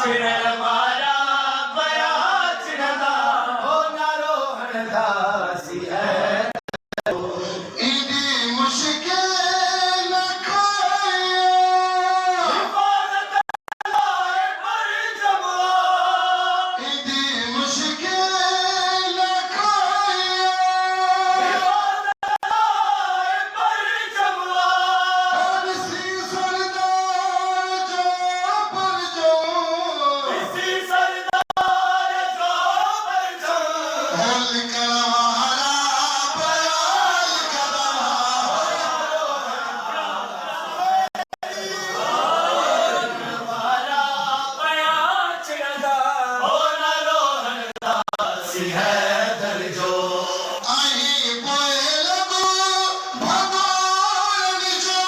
चिड़ल वारा पया चिड़दा हो ना रोहण दा सी है इदी मुश्किल न खाए हिफाजत लाए पर जमा इदी मुश्किल न खाए हिफाजत लाए पर जमा सी सरदार जो पर जो इसी सरदार जो पर जो हल करवारा बयाल कदा वारा पया चिड़दा हो ना रोहण दा सी है दर्जो आई पोए लगो भगवान जो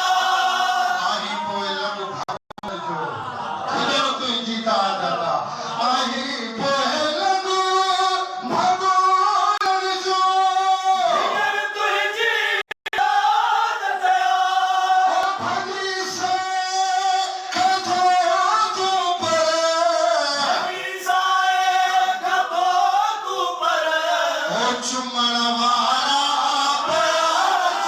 आई पोए लगो भगवान जो इधर तू जीता दादा आई पोए लगो भगवान जो भगी से कथो तो पर ओ चुमण वारा बयाल